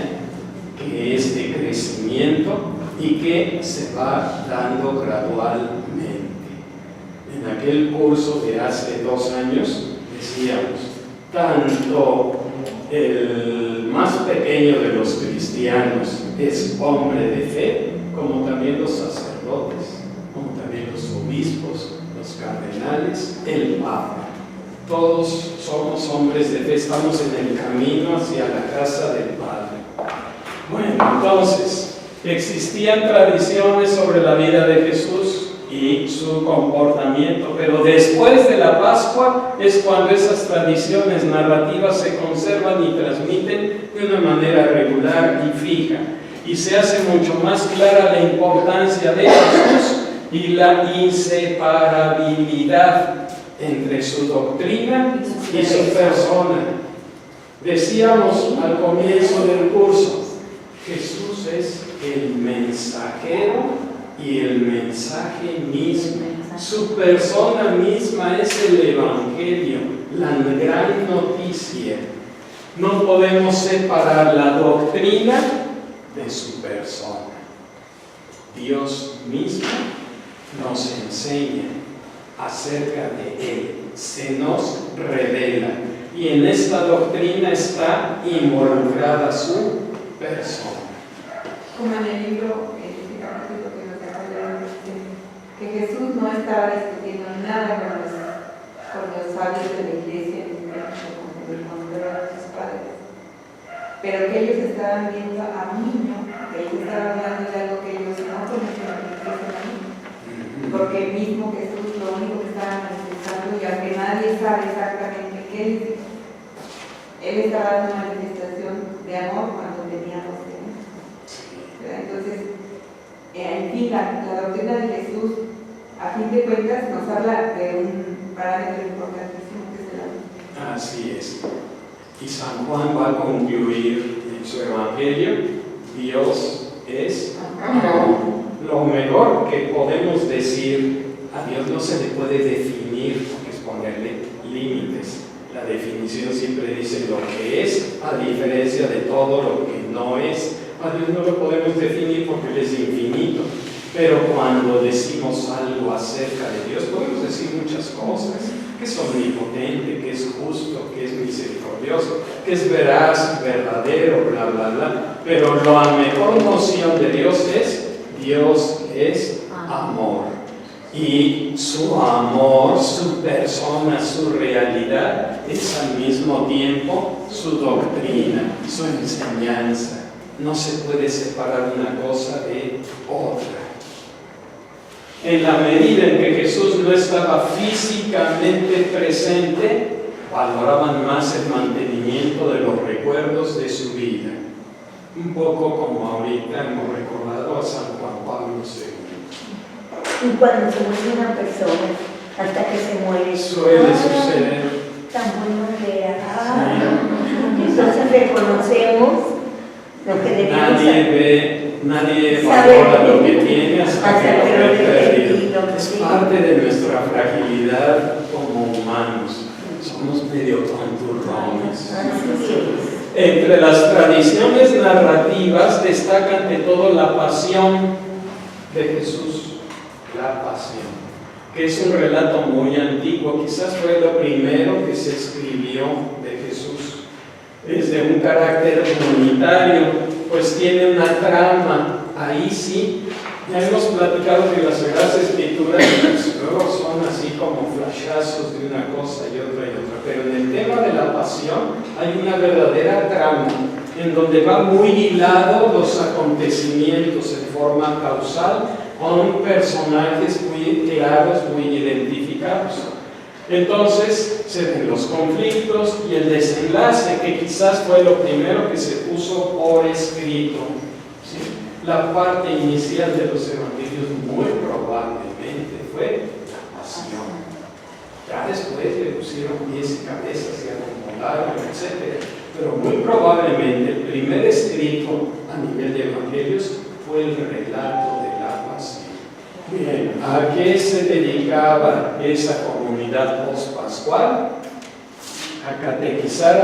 que es de crecimiento y que se va dando gradualmente. En aquel curso de hace 2 años decíamos, tanto el más pequeño de los cristianos es hombre de fe, como también los sacerdotes, como también los obispos, los cardenales, el Papa. Todos somos hombres de fe, estamos en el camino hacia la casa del Padre. Bueno, entonces, existían tradiciones sobre la vida de Jesús y su comportamiento, pero después de la Pascua es cuando esas tradiciones narrativas se conservan y transmiten de una manera regular y fija, y se hace mucho más clara la importancia de Jesús y la inseparabilidad entre su doctrina y su persona. Decíamos al comienzo del curso, Jesús es el mensajero y el mensaje mismo. Su persona misma es el Evangelio, la gran noticia. No podemos separar la doctrina de su persona. Dios mismo nos enseña acerca de Él, se nos revela, y en esta doctrina está involucrada su persona. Como en el libro, este capítulo que nos acaba de leer, dice que Jesús no estaba discutiendo nada con los sabios de la iglesia, ni con sus padres, pero que ellos estaban viendo a un niño, que ellos estaban hablando de algo que ellos no conocían, que es el niño, porque mismo Jesús lo único que estaba manifestando, y aunque nadie sabe exactamente qué es, Él estaba dando una manifestación de amor cuando tenía 12 años. Entonces, en fin, la doctrina de Jesús, a fin de cuentas, nos habla de un parámetro importantísimo que es el amor. Así es. Y San Juan va a concluir en su Evangelio, Dios es amor. Lo mejor que podemos decir, a Dios no se le puede definir, porque es ponerle límites. La definición siempre dice lo que es, a diferencia de todo lo que no es. A Dios no lo podemos definir porque Él es infinito. Pero cuando decimos algo acerca de Dios, podemos decir muchas cosas. Que es omnipotente, que es justo, que es misericordioso, que es veraz, verdadero, bla, bla, bla. Pero la mejor noción de Dios es amor. Y su amor, su persona, su realidad es al mismo tiempo su doctrina, su enseñanza. No se puede separar una cosa de otra. En la medida en que Jesús no estaba físicamente presente, valoraban más el mantenimiento de los recuerdos de su vida. Un poco como ahorita hemos recordado a San Juan Pablo II. Y cuando se muere una persona, hasta que se muere, Suele suceder. tan bueno que era. Entonces reconocemos lo que debemos Nadie saber valora lo que tiene hasta que lo que ve perdido. lo que Es sí. parte de nuestra fragilidad como humanos. Somos medio tonturrones. Así es. Entre las tradiciones narrativas destaca ante todo la pasión de Jesús, la pasión, que es un relato muy antiguo, quizás fue lo primero que se escribió de Jesús. Es de un carácter comunitario, pues tiene una trama, ahí sí. Ya hemos platicado que las Sagradas Escrituras pues, luego son así como flashazos de una cosa y otra, pero en el tema de la pasión hay una verdadera trama en donde va muy hilado los acontecimientos en forma causal con personajes muy claros, muy identificados. Entonces se ven los conflictos y el desenlace, que quizás fue lo primero que se puso por escrito. ¿Sí? La parte inicial de los evangelios muy probablemente fue la pasión. Ya después le pusieron pies y cabezas y acomodaron, etc. Pero muy probablemente el primer escrito a nivel de evangelios fue el relato de la pasión. Bien, ¿a qué se dedicaba esa comunidad post-pascual? A catequizar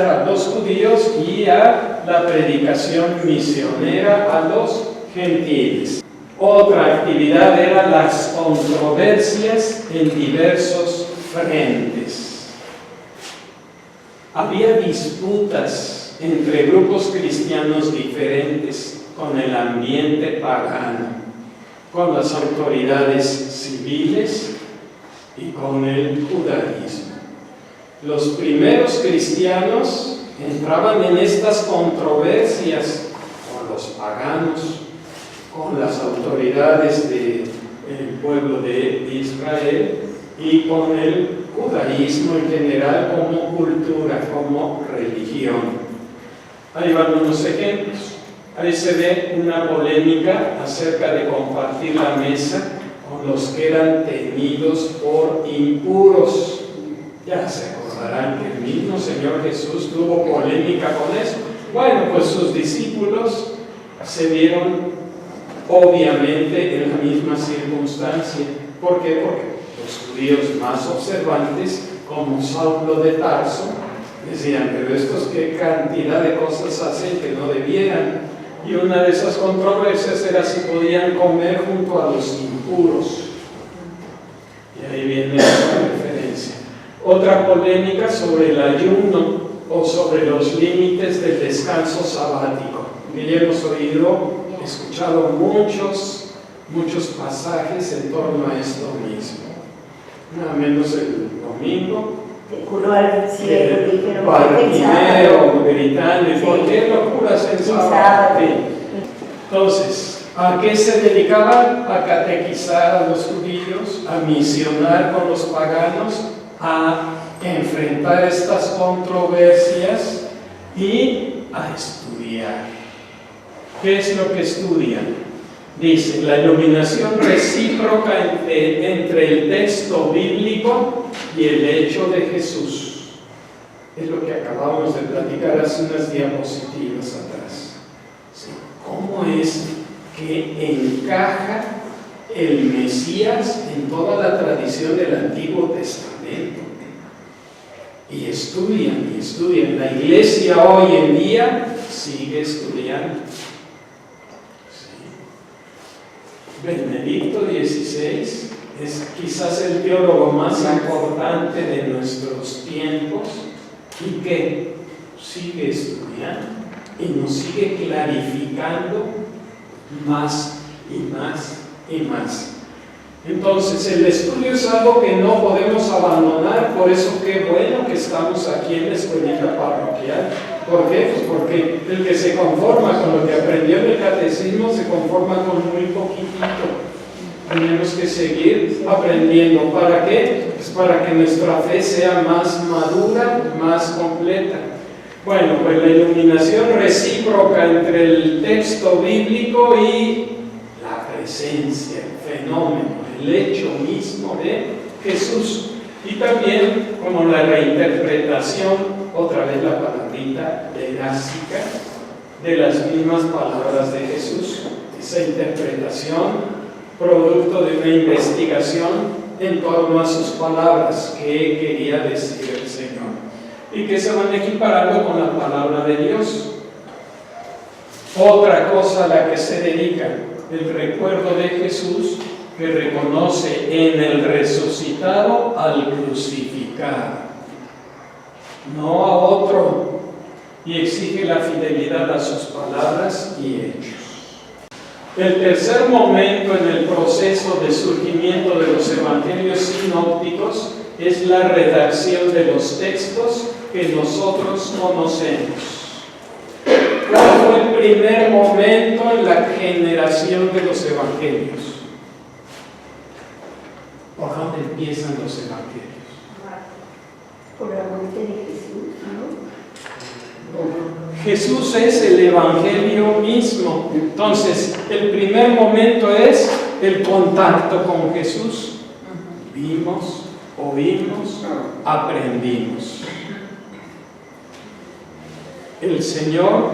a los judíos y a la predicación misionera a los gentiles. Otra actividad era las controversias en diversos frentes. Había disputas entre grupos cristianos diferentes con el ambiente pagano, con las autoridades civiles y con el judaísmo. Los primeros cristianos entraban en estas controversias con los paganos, con las autoridades del pueblo de Israel y con el judaísmo en general como cultura, como religión. Ahí van unos ejemplos. Ahí se ve una polémica acerca de compartir la mesa con los que eran tenidos por impuros. Ya se acordarán que el mismo Señor Jesús tuvo polémica con eso. Bueno, pues sus discípulos se vieron obviamente en la misma circunstancia. ¿Por qué? Porque los judíos más observantes, como Saulo de Tarso, decían, pero estos qué cantidad de cosas hacen que no debieran. Y una de esas controversias era si podían comer junto a los impuros. Y ahí viene la referencia. Otra polémica sobre el ayuno o sobre los límites del descanso sabático. Que ya hemos escuchado muchos pasajes en torno a esto mismo. Nada menos el domingo. Bartimeo gritando, ¿por qué lo curas el sábado? Entonces, ¿a qué se dedicaban? A catequizar a los judíos, a misionar con los paganos, a enfrentar estas controversias y a estudiar. ¿Qué es lo que estudian? Dice, la iluminación recíproca entre el texto bíblico y el hecho de Jesús. Es lo que acabamos de platicar hace unas diapositivas atrás. ¿Sí? ¿Cómo es que encaja el Mesías en toda la tradición del Antiguo Testamento? Y estudian. La iglesia hoy en día sigue estudiando. Benedicto XVI es quizás el teólogo más importante de nuestros tiempos y que sigue estudiando y nos sigue clarificando más y más y más. Entonces el estudio es algo que no podemos abandonar, por eso qué bueno que estamos aquí en la escuelita parroquial. ¿Por qué? Pues porque el que se conforma con lo que aprendió en el catecismo se conforma con muy poquitito. Tenemos que seguir aprendiendo. ¿Para qué? Pues para que nuestra fe sea más madura, más completa. Bueno, pues la iluminación recíproca entre el texto bíblico y la presencia, el fenómeno, el hecho mismo de Jesús. Y también como la reinterpretación, otra vez la palabrita erásica, de las mismas palabras de Jesús. Esa interpretación, producto de una investigación en torno a sus palabras, qué quería decir el Señor. y que se van equiparando con la palabra de Dios. Otra cosa a la que se dedica, el recuerdo de Jesús, que reconoce en el resucitado al crucificado, no a otro, y exige la fidelidad a sus palabras y hechos. El tercer momento en el proceso de surgimiento de los evangelios sinópticos es la redacción de los textos que nosotros conocemos. ¿Cuál fue el primer momento en la generación de los evangelios? ¿Por dónde empiezan los evangelios? Por la muerte de Jesús, ¿no? Jesús es el evangelio mismo. Entonces, el primer momento es el contacto con Jesús. Vimos, oímos, aprendimos. El Señor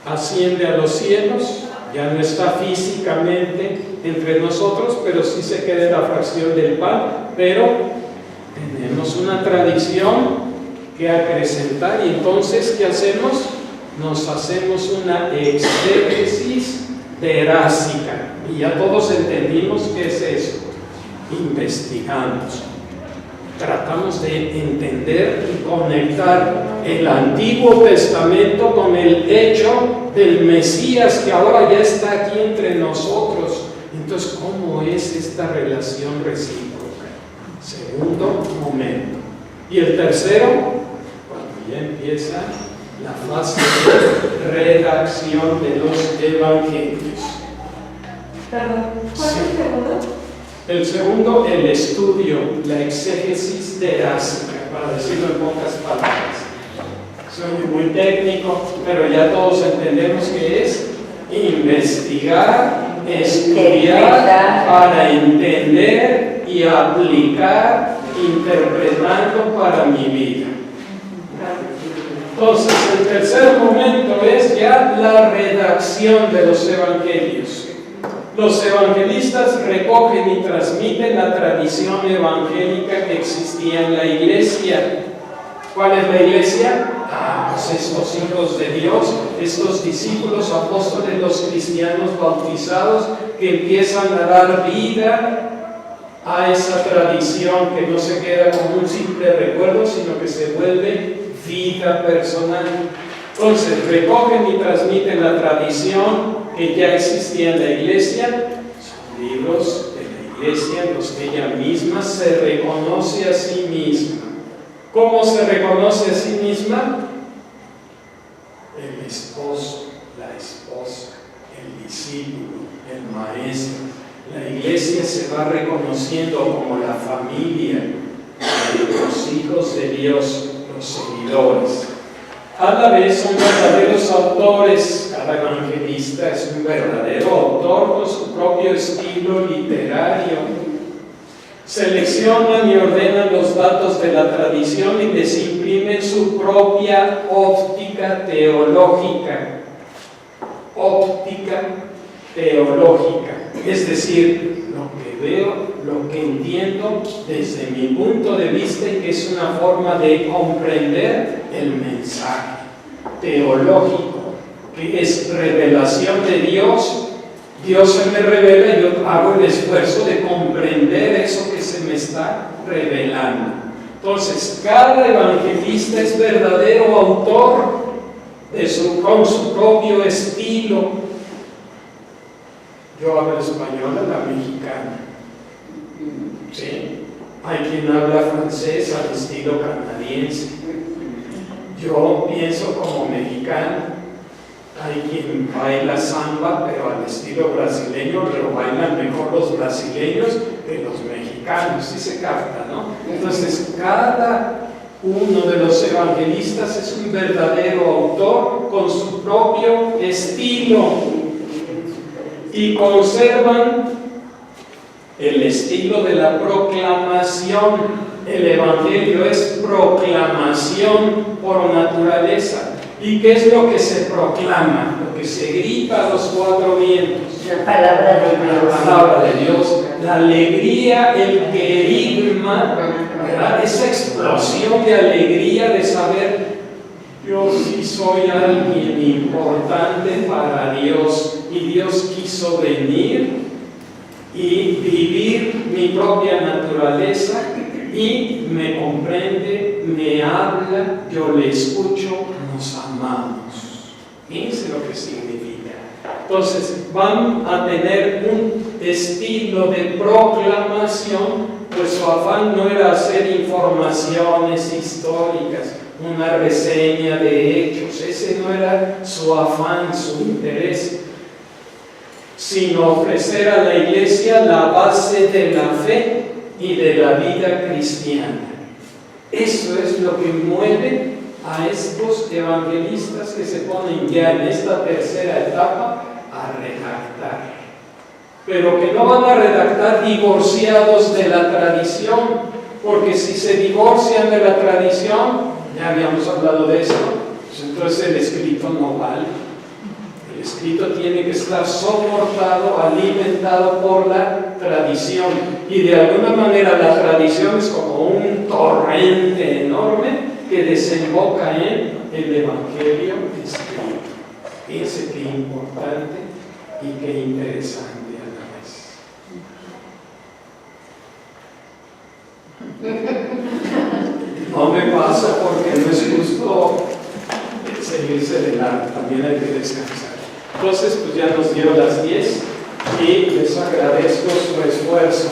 asciende a los cielos, ya no está físicamente entre nosotros, pero sí se queda en la fracción del pan, pero tenemos una tradición que acrecentar, y entonces, ¿qué hacemos? Nos hacemos una exégesis terásica, y ya todos entendimos qué es eso. Investigamos, tratamos de entender y conectar el Antiguo Testamento con el hecho del Mesías que ahora ya está aquí entre nosotros. Entonces, ¿cómo es esta relación recíproca? Segundo momento. Y el tercero, cuando ya empieza la fase de redacción de los evangelios. Perdón, ¿cuál es el segundo? El segundo, el estudio, la exégesis terásica, para decirlo en pocas palabras. Soy muy técnico, pero ya todos entendemos que es investigar, estudiar para entender y aplicar, interpretando para mi vida. Entonces, el tercer momento es ya la redacción de los evangelios. Los evangelistas recogen y transmiten la tradición evangélica que existía en la iglesia. ¿Cuál es la iglesia? Pues estos hijos de Dios, estos discípulos apóstoles, los cristianos bautizados, que empiezan a dar vida a esa tradición, que no se queda como un simple recuerdo, sino que se vuelve vida personal. Entonces, recogen y transmiten la tradición que ya existía en la iglesia. Son libros de la iglesia en los que ella misma se reconoce a sí misma. ¿Cómo se reconoce a sí misma? El esposo, la esposa, el discípulo, el maestro. La iglesia se va reconociendo como la familia de los hijos de Dios, los seguidores. A la vez son verdaderos autores. Cada evangelista es un verdadero autor con su propio estilo literario. Seleccionan y ordenan los datos de la tradición y les imprimen su propia óptica teológica. Óptica teológica. Es decir, lo que veo, lo que entiendo desde mi punto de vista, y que es una forma de comprender el mensaje teológico, que es revelación de Dios. Dios se me revela y yo hago el esfuerzo de comprender eso que se me está revelando. Entonces, cada evangelista es verdadero autor con su propio estilo. Yo hablo español, la mexicana. ¿Sí? Hay quien habla francés al estilo canadiense. Yo pienso como mexicano. Hay quien baila samba, pero al estilo brasileño, pero bailan mejor los brasileños que los mexicanos. Sí se capta, ¿no? Entonces, cada uno de los evangelistas es un verdadero autor con su propio estilo, y conservan el estilo de la proclamación. El evangelio es proclamación por naturaleza. ¿Y qué es lo que se proclama? Lo que se grita a los cuatro vientos. La palabra de Dios. La palabra de Dios, la alegría, el querigma, ¿verdad? Esa explosión de alegría de saber, yo sí soy alguien importante para Dios y Dios quiso venir y vivir mi propia naturaleza y me comprende, me habla, yo le escucho, nos amamos. Fíjense lo que significa. Entonces van a tener un estilo de proclamación, pues su afán no era hacer informaciones históricas, una reseña de hechos, ese no era su afán, su interés, sino ofrecer a la iglesia la base de la fe y de la vida cristiana. Eso es lo que mueve a estos evangelistas que se ponen ya en esta tercera etapa a redactar, pero que no van a redactar divorciados de la tradición, porque si se divorcian de la tradición, ya habíamos hablado de eso, pues entonces el escrito no vale. El escrito tiene que estar soportado, alimentado por la tradición, y de alguna manera la tradición es como un torrente enorme que desemboca en el Evangelio escrito. Fíjense qué importante y qué interesante a la vez. No me pasa porque no es justo seguirse de largo, también hay que descansar. Entonces, pues ya nos dio las 10 y les agradezco su esfuerzo.